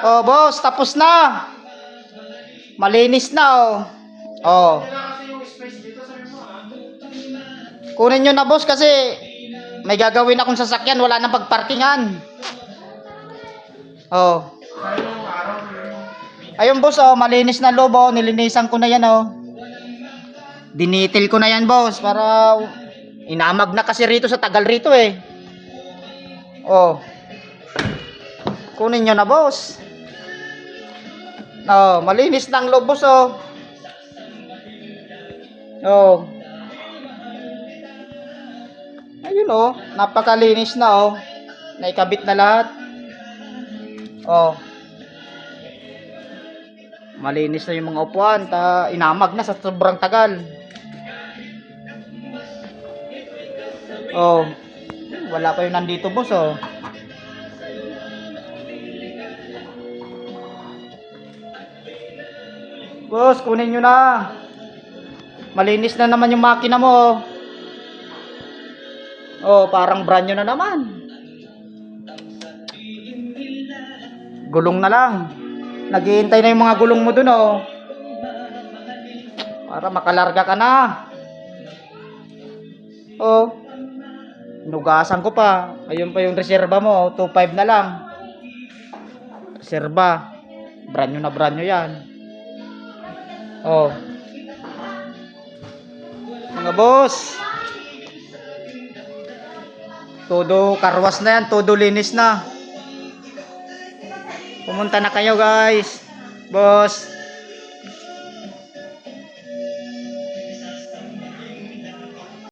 Oh, boss, tapos na. Malinis na, oh. Oh. Kunin nyo na, boss, kasi may gagawin akong sasakyan, wala nang pagparkingan. Oh. Ayun, boss, oh, malinis na loob, oh. Nilinisan ko na yan, oh. Dinitil ko na yan, boss, para inamag na kasi rito sa tagal rito, eh. Oh. Kunin nyo na, boss. Oh, malinis na ang loob, boss, oh. Oh. Ayun, oh. Napakalinis na, oh. Naikabit na lahat. Oh. Malinis na yung mga upuan. Inamag na sa sobrang tagal. Oh. Wala pa yung nandito, boss, oh. Boss, kunin nyo na. Malinis na naman yung makina mo. Oh, parang brand new na naman. Gulong na lang. Naghihintay na yung mga gulong mo dun, oh. Para makalarga ka na. Oh. Nugasan ko pa. Ayun pa yung reserba mo, 2.5 na lang. Reserba. Brand new yan. Oh. Mga boss. Todo karwas na yan, todo linis na. Pumunta na kayo, guys. Boss.